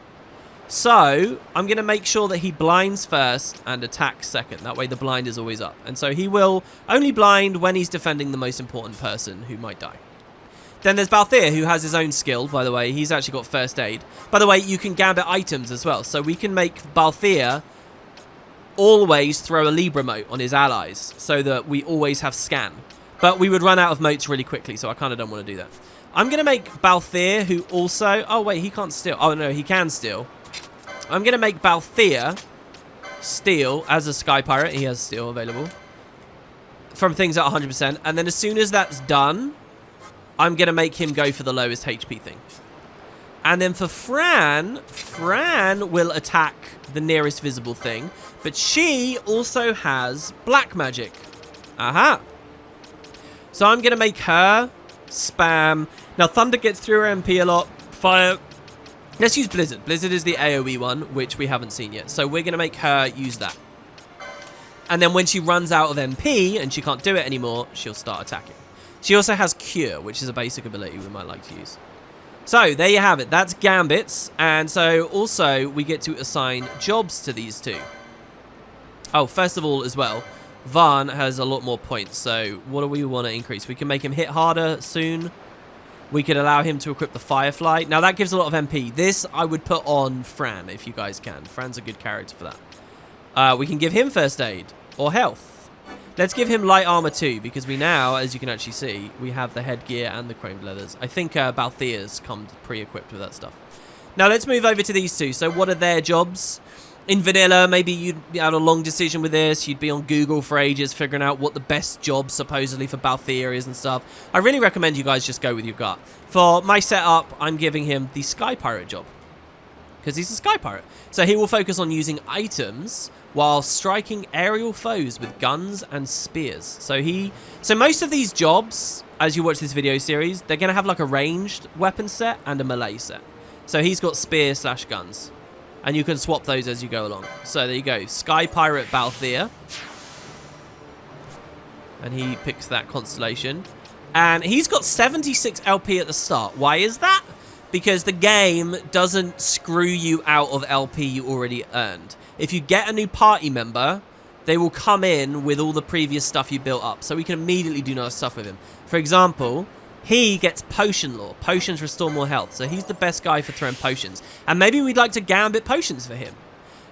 So I'm going to make sure that he blinds first and attacks second. That way the blind is always up. And so he will only blind when he's defending the most important person who might die. Then there's Balthier, who has his own skill, by the way. He's actually got first aid. By the way, you can gambit items as well. So we can make Balthier always throw a Libra mote on his allies so that we always have scan. But we would run out of motes really quickly, so I kind of don't want to do that. I'm going to make Balthier, who also... Oh, wait, he can't steal. Oh, no, he can steal. I'm going to make Balthier steal as a Sky Pirate. He has steal available from things at 100%. And then as soon as that's done, I'm going to make him go for the lowest HP thing. And then for Fran, Fran will attack the nearest visible thing. But she also has black magic. Aha. So I'm going to make her spam. Now, Thunder gets through her MP a lot. Fire. Let's use Blizzard. Blizzard is the AoE one, which we haven't seen yet. So we're going to make her use that. And then when she runs out of MP and she can't do it anymore, she'll start attacking. She also has Cure, which is a basic ability we might like to use. So there you have it. That's Gambits. And so also we get to assign jobs to these two. Oh, first of all as well, Vaan has a lot more points. So what do we want to increase? We can make him hit harder soon. We could allow him to equip the Firefly. Now that gives a lot of MP. This I would put on Fran if you guys can. Fran's a good character for that. We can give him first aid or health. Let's give him light armor too, because we now, as you can actually see, we have the headgear and the chromed leathers. I think Balthier's come pre-equipped with that stuff. Now let's move over to these two. So what are their jobs? In vanilla, maybe you'd had a long decision with this. You'd be on Google for ages figuring out what the best job supposedly for Balthier is and stuff. I really recommend you guys just go with your gut. For my setup, I'm giving him the Sky Pirate job, because he's a Sky Pirate. So he will focus on using items while striking aerial foes with guns and spears. So most of these jobs, as you watch this video series, they're going to have like a ranged weapon set and a melee set. So he's got spear / guns. And you can swap those as you go along. So there you go. Sky Pirate Balthier. And he picks that constellation. And he's got 76 LP at the start. Why is that? Because the game doesn't screw you out of LP you already earned. If you get a new party member, they will come in with all the previous stuff you built up. So we can immediately do nice stuff with him. For example, he gets Potion Lore. Potions restore more health. So he's the best guy for throwing potions. And maybe we'd like to Gambit potions for him.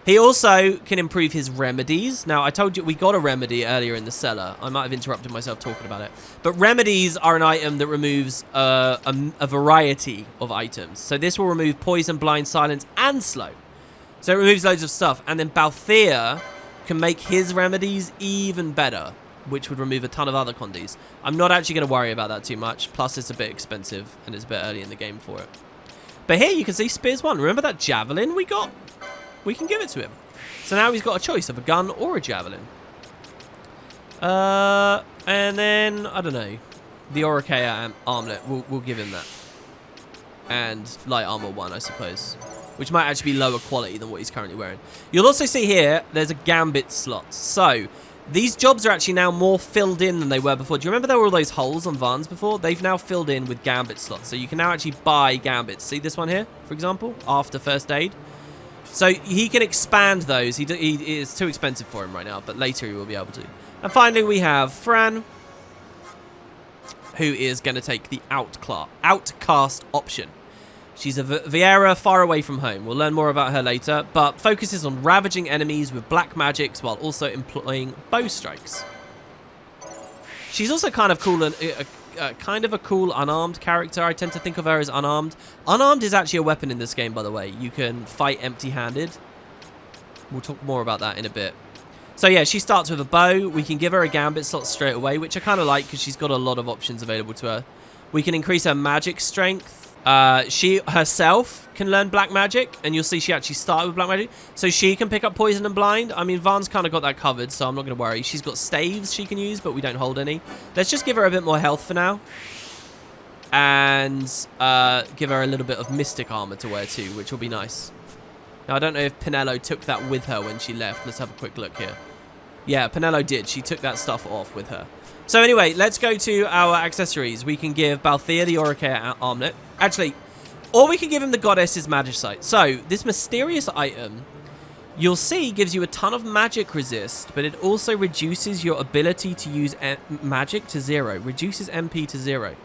He also can improve his remedies. Now, I told you we got a remedy earlier in the cellar. I might have interrupted myself talking about it. But remedies are an item that removes a variety of items. So this will remove poison, blind, silence, and slow. So it removes loads of stuff. And then Balthier can make his remedies even better, which would remove a ton of other condies. I'm not actually going to worry about that too much. Plus, it's a bit expensive, and it's a bit early in the game for it. But here you can see Spears 1. Remember that javelin we got? We can give it to him. So now he's got a choice of a gun or a javelin. And then, I don't know, the Oricea armlet. We'll give him that. And light armor 1, I suppose, which might actually be lower quality than what he's currently wearing. You'll also see here, there's a Gambit slot. So these jobs are actually now more filled in than they were before. Do you remember there were all those holes on Vaan's before? They've now filled in with Gambit slots. So you can now actually buy Gambits. See this one here, for example, after first aid. So he can expand those. He is too expensive for him right now, but later he will be able to. And finally, we have Fran, who is going to take the Outcast option. She's a Viera far away from home. We'll learn more about her later, but focuses on ravaging enemies with black magics while also employing bow strikes. She's also kind of cool and kind of a cool unarmed character. I tend to think of her as unarmed. Unarmed is actually a weapon in this game, by the way. You can fight empty-handed. We'll talk more about that in a bit. So yeah, she starts with a bow. We can give her a Gambit slot straight away, which I kind of like because she's got a lot of options available to her. We can increase her magic strength. She herself can learn black magic, and you'll see she actually started with black magic, so she can pick up poison and blind. I mean, Van's kind of got that covered, so I'm not going to worry. She's got staves she can use, but we don't hold any. Let's just give her a bit more health for now, and give her a little bit of mystic armor to wear too, which will be nice. Now, I don't know if Pinello took that with her when she left. Let's have a quick look here. Yeah, Pinello did. She took that stuff off with her. So anyway, let's go to our accessories. We can give Balthier the Oricae armlet. Actually, or we can give him the Goddess's Magicite. So, this mysterious item, you'll see, gives you a ton of magic resist, but it also reduces your ability to use magic to 0. Reduces MP to 0.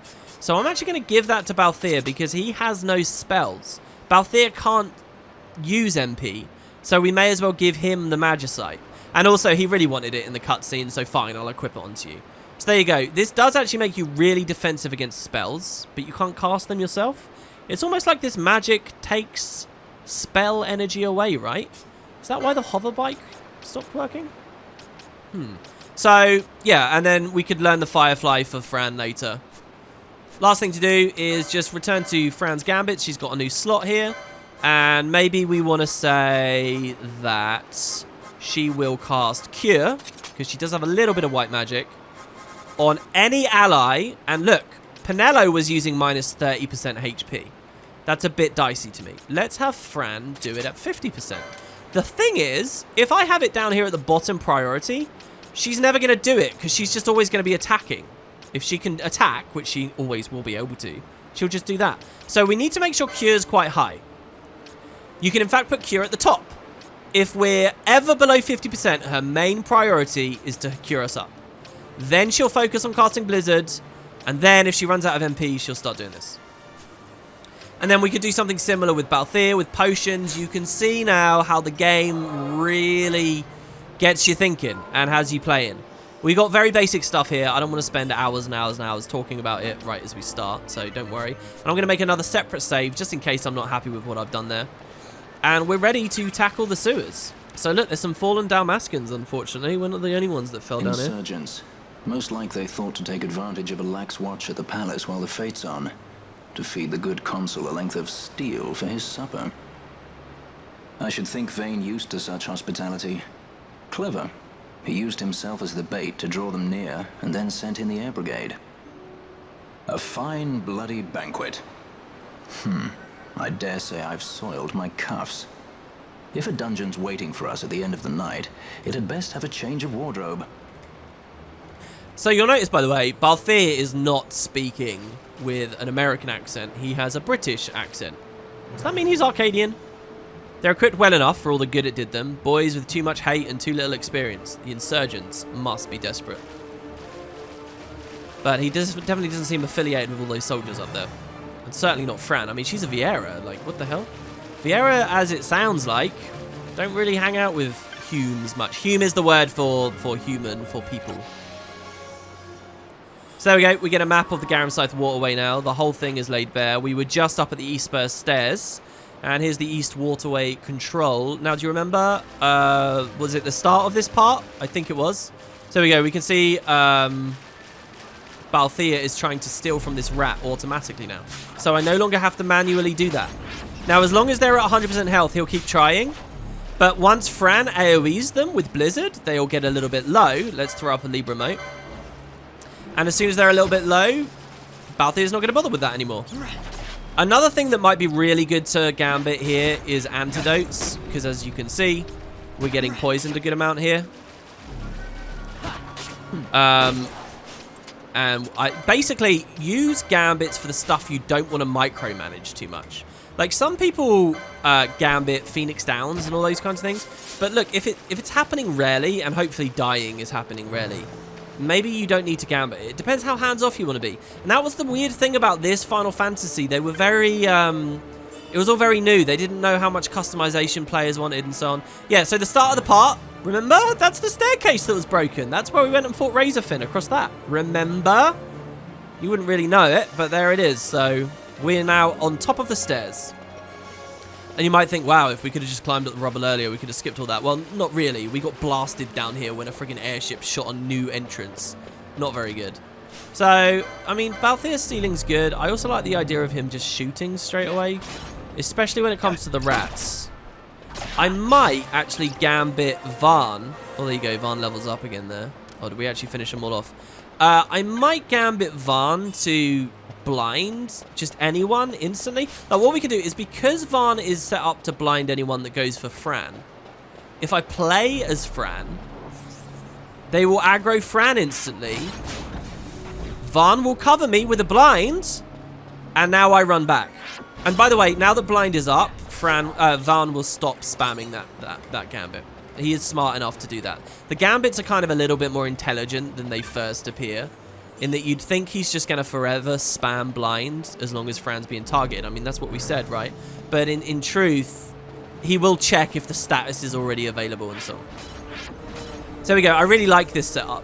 So I'm actually going to give that to Balthier because he has no spells. Balthier can't use MP, so we may as well give him the Magicite. And also, he really wanted it in the cutscene, so fine, I'll equip it onto you. So there you go. This does actually make you really defensive against spells, but you can't cast them yourself. It's almost like this magic takes spell energy away, right? Is that why the hover bike stopped working? So, yeah, and then we could learn the Firefly for Fran later. Last thing to do is just return to Fran's Gambit. She's got a new slot here. And maybe we want to say that she will cast Cure, because she does have a little bit of white magic, on any ally. And look, Pinello was using minus 30% HP. That's a bit dicey to me. Let's have Fran do it at 50%. The thing is, if I have it down here at the bottom priority, she's never going to do it because she's just always going to be attacking. If she can attack, which she always will be able to, she'll just do that. So we need to make sure Cure's quite high. You can in fact put Cure at the top. If we're ever below 50%, her main priority is to cure us up. Then she'll focus on casting Blizzard, and then if she runs out of MP, she'll start doing this. And then we could do something similar with Balthier, with potions. You can see now how the game really gets you thinking and has you playing. We got very basic stuff here. I don't want to spend hours and hours and hours talking about it right as we start, so don't worry. And I'm going to make another separate save just in case I'm not happy with what I've done there. And we're ready to tackle the sewers. So look, there's some fallen Dalmascans, unfortunately. We're not the only ones that fell down here. Insurgents. Most like they thought to take advantage of a lax watch at the palace while the fate's on, to feed the good consul a length of steel for his supper. I should think Vane used to such hospitality. Clever. He used himself as the bait to draw them near, and then sent in the air brigade. A fine bloody banquet. I dare say I've soiled my cuffs. If a dungeon's waiting for us at the end of the night, it had best have a change of wardrobe. So you'll notice, by the way, Balthier is not speaking with an American accent. He has a British accent. Does that mean he's Arcadian? They're equipped well enough for all the good it did them. Boys with too much hate and too little experience. The insurgents must be desperate. But he definitely doesn't seem affiliated with all those soldiers up there. And certainly not Fran. I mean, she's a Viera. Like, what the hell? Viera, as it sounds like, don't really hang out with Humes much. Hume is the word for human, for people. So there we go. We get a map of the Garamscythe Waterway now. The whole thing is laid bare. We were just up at the East Spur Stairs. And here's the East Waterway control. Now, do you remember? Was it the start of this part? I think it was. So there we go. We can see Balthier is trying to steal from this rat automatically now. So I no longer have to manually do that. Now, as long as they're at 100% health, he'll keep trying. But once Fran AoEs them with Blizzard, they'll get a little bit low. Let's throw up a Libra remote. And as soon as they're a little bit low, Balthier's not going to bother with that anymore. Another thing that might be really good to Gambit here is antidotes. Because as you can see, we're getting poisoned a good amount here. And I basically use Gambits for the stuff you don't want to micromanage too much. Like some people Gambit Phoenix Downs and all those kinds of things. But look, if it's happening rarely, and hopefully dying is happening rarely, maybe you don't need to Gambit. It depends how hands-off you want to be. And that was the weird thing about this Final Fantasy. They were very It was all very new. They didn't know how much customization players wanted and so on. Yeah, so the start of the part, remember? That's the staircase that was broken. That's where we went and fought Razorfin across that. Remember? You wouldn't really know it, but there it is. So we're now on top of the stairs. And you might think, wow, if we could have just climbed up the rubble earlier, we could have skipped all that. Well, not really. We got blasted down here when a friggin' airship shot a new entrance. Not very good. So, I mean, Balthier's stealing's good. I also like the idea of him just shooting straight away, especially when it comes to the rats. I might actually Gambit Varn. Oh, there you go. Varn levels up again there. Oh, did we actually finish them all off? I might Gambit Varn to blind just anyone instantly. Now, what we can do is, because Varn is set up to blind anyone that goes for Fran, if I play as Fran, they will aggro Fran instantly. Varn will cover me with a blind, and now I run back. And by the way, now that blind is up, Varn will stop spamming that Gambit. He is smart enough to do that. The Gambits are kind of a little bit more intelligent than they first appear, in that you'd think he's just going to forever spam blind as long as Fran's being targeted. I mean, that's what we said, right? But in truth, he will check if the status is already available and so on. So there we go. I really like this setup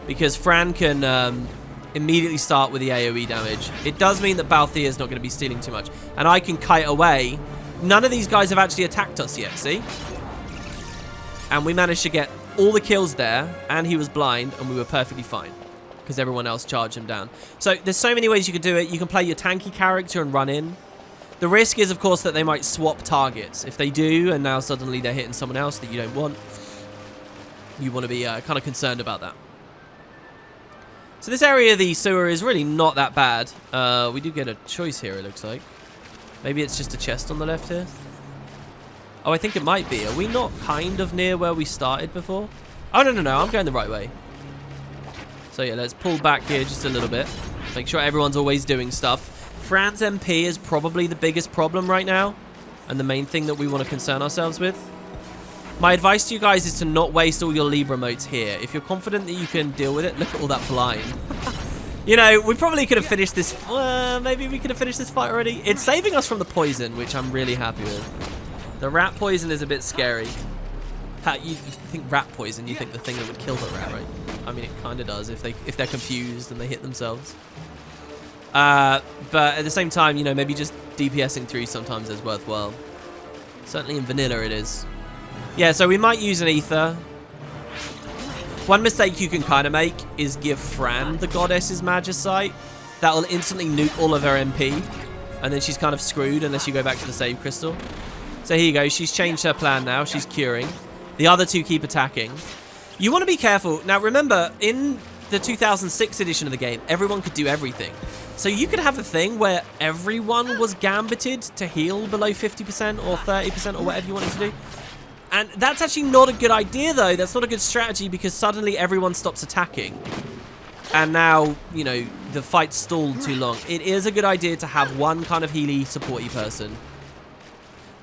because Fran can immediately start with the AoE damage. It does mean that Balthier is not going to be stealing too much. And I can kite away. None of these guys have actually attacked us yet, see? And we managed to get all the kills there, and he was blind, and we were perfectly fine because everyone else charged him down. So there's so many ways you can do it. You can play your tanky character and run in. The risk is, of course, that they might swap targets. If they do, and now suddenly they're hitting someone else that you don't want, you want to be kind of concerned about that. So this area of the sewer is really not that bad. We do get a choice here, it looks like. Maybe it's just a chest on the left here. Oh, I think it might be. Are we not kind of near where we started before? Oh, no. I'm going the right way. So, yeah, let's pull back here just a little bit. Make sure everyone's always doing stuff. Fran's MP is probably the biggest problem right now, and the main thing that we want to concern ourselves with. My advice to you guys is to not waste all your Libra motes here. If you're confident that you can deal with it, look at all that blind. You know, we probably could have finished this. Maybe we could have finished this fight already. It's saving us from the poison, which I'm really happy with. The rat poison is a bit scary. You think rat poison, you think the thing that would kill the rat, right? I mean, it kind of does if they're confused and they hit themselves. But at the same time, you know, maybe just DPSing through sometimes is worthwhile. Certainly in vanilla it is. Yeah, so we might use an ether. One mistake you can kind of make is give Fran the Goddess's Magicite. That will instantly nuke all of her MP. And then she's kind of screwed unless you go back to the save crystal. So here you go. She's changed her plan now. She's curing. The other two keep attacking. You want to be careful. Now, remember, in the 2006 edition of the game, everyone could do everything. So you could have a thing where everyone was gambited to heal below 50% or 30% or whatever you wanted to do. And that's actually not a good idea, though. That's not a good strategy because suddenly everyone stops attacking. And now, you know, the fight's stalled too long. It is a good idea to have one kind of healy, supporty person.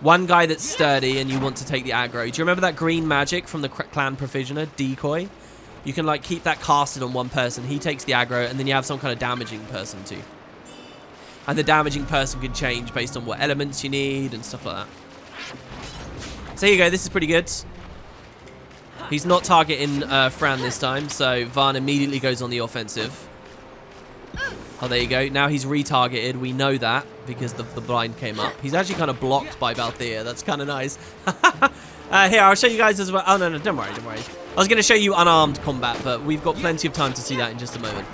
One guy that's sturdy and you want to take the aggro. Do you remember that green magic from the clan provisioner, Decoy? You can, like, keep that casted on one person. He takes the aggro, and then you have some kind of damaging person, too. And the damaging person can change based on what elements you need and stuff like that. So here you go. This is pretty good. He's not targeting Fran this time, so Varn immediately goes on the offensive. Oh, there you go. Now he's retargeted. We know that because the blind came up. He's actually kind of blocked by Balthier. That's kind of nice. Here, I'll show you guys as well. Oh, no, don't worry. I was going to show you unarmed combat, but we've got plenty of time to see that in just a moment.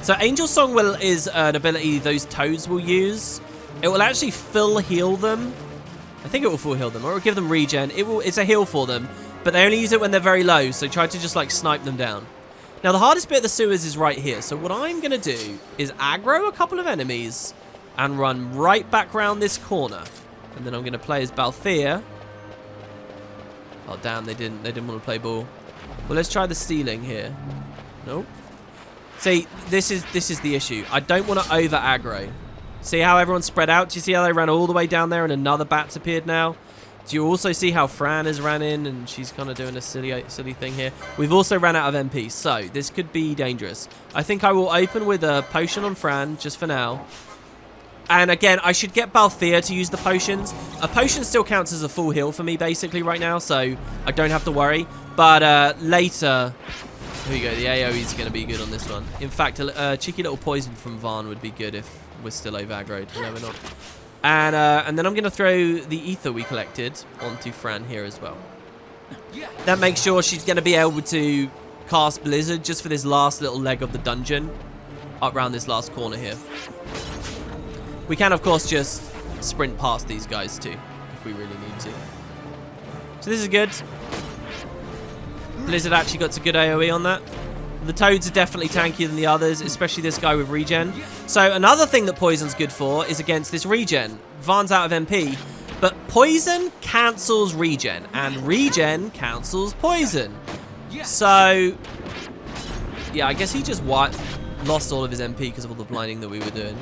So Angel Song is an ability those toads will use. It will actually full heal them. I think it will full heal them, or it will give them regen. It's a heal for them, but they only use it when they're very low, so try to just, like, snipe them down. Now, the hardest bit of the sewers is right here. So what I'm going to do is aggro a couple of enemies and run right back round this corner. And then I'm going to play as Balthier. Oh, damn, they didn't want to play ball. Well, let's try the stealing here. Nope. See, this is the issue. I don't want to over-aggro. See how everyone's spread out? Do you see how they ran all the way down there and another bat's appeared now? Do you also see how Fran has ran in and she's kind of doing a silly thing here? We've also ran out of MP, so this could be dangerous. I think I will open with a potion on Fran just for now. And again, I should get Balthea to use the potions. A potion still counts as a full heal for me, basically, right now, so I don't have to worry. But later... Here we go, the AoE is going to be good on this one. In fact, a cheeky little poison from Vaan would be good if we're still over aggroed. No, we're not. And then I'm going to throw the ether we collected onto Fran here as well. That makes sure she's going to be able to cast Blizzard just for this last little leg of the dungeon. Up around this last corner here. We can, of course, just sprint past these guys too, if we really need to. So this is good. Blizzard actually got some good AoE on that. The toads are definitely tankier than the others, especially this guy with regen. So another thing that poison's good for is against this regen. Vaan's out of MP, but poison cancels regen, and regen cancels poison. So, yeah, I guess he just lost all of his MP because of all the blinding that we were doing.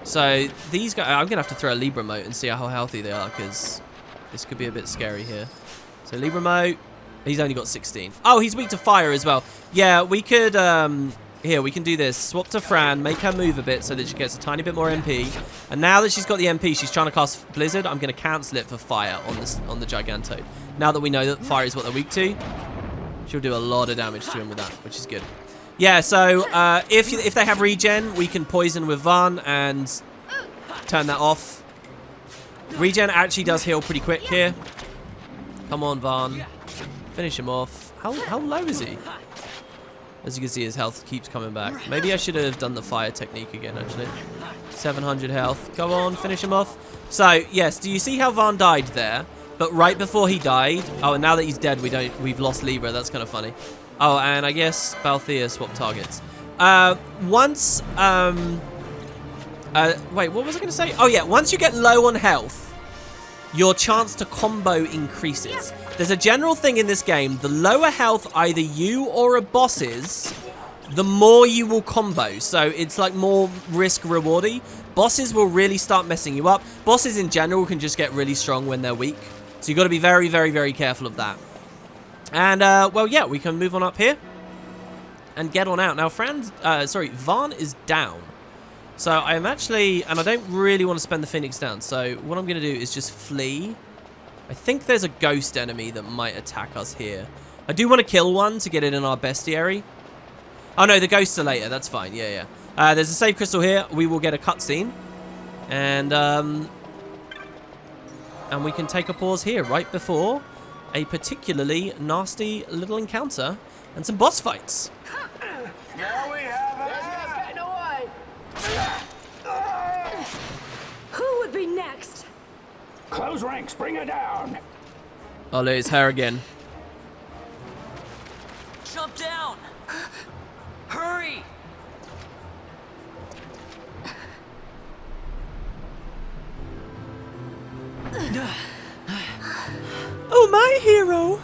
So these guys, I'm gonna have to throw a Libra mote and see how healthy they are, because this could be a bit scary here. So Libra mote. He's only got 16. Oh, he's weak to fire as well. Yeah, we could, here, we can do this. Swap to Fran, make her move a bit so that she gets a tiny bit more MP. And now that she's got the MP, she's trying to cast Blizzard. I'm going to cancel it for fire on the Giganto. Now that we know that fire is what they're weak to, she'll do a lot of damage to him with that, which is good. Yeah, so if they have regen, we can poison with Vaan and turn that off. Regen actually does heal pretty quick here. Come on, Vaan. Finish him off. How low is he? As you can see, his health keeps coming back. Maybe I should have done the fire technique again, actually. 700 health. Go on, finish him off. So, yes, do you see how Vaan died there? But right before he died... Oh, and now that he's dead, we've lost Libra. That's kind of funny. Oh, and I guess Balthea swapped targets. Wait, what was I going to say? Oh, yeah, once you get low on health, your chance to combo increases. There's a general thing in this game. The lower health either you or a boss is, the more you will combo. So it's like more risk rewardy. Bosses will really start messing you up. Bosses in general can just get really strong when they're weak. So you've got to be very, very, very careful of that. And, well, yeah, we can move on up here and get on out. Now, Vaan is down. So I am actually, and I don't really want to spend the Phoenix down. So what I'm going to do is just flee. I think there's a ghost enemy that might attack us here. I do want to kill one to get it in our bestiary. Oh no, the ghosts are later. That's fine. Yeah. There's a save crystal here. We will get a cutscene. And we can take a pause here right before a particularly nasty little encounter and some boss fights. Now we have it. Who would be next? Close ranks, bring her down. Oh, look, it's her again. Jump down! Hurry! Oh, my hero!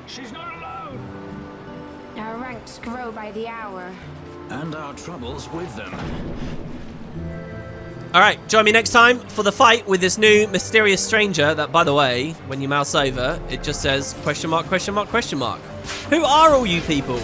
She's not alone. Our ranks grow by the hour. And our troubles with them. Alright, join me next time for the fight with this new mysterious stranger that, by the way, when you mouse over, it just says question mark, question mark, question mark. Who are all you people?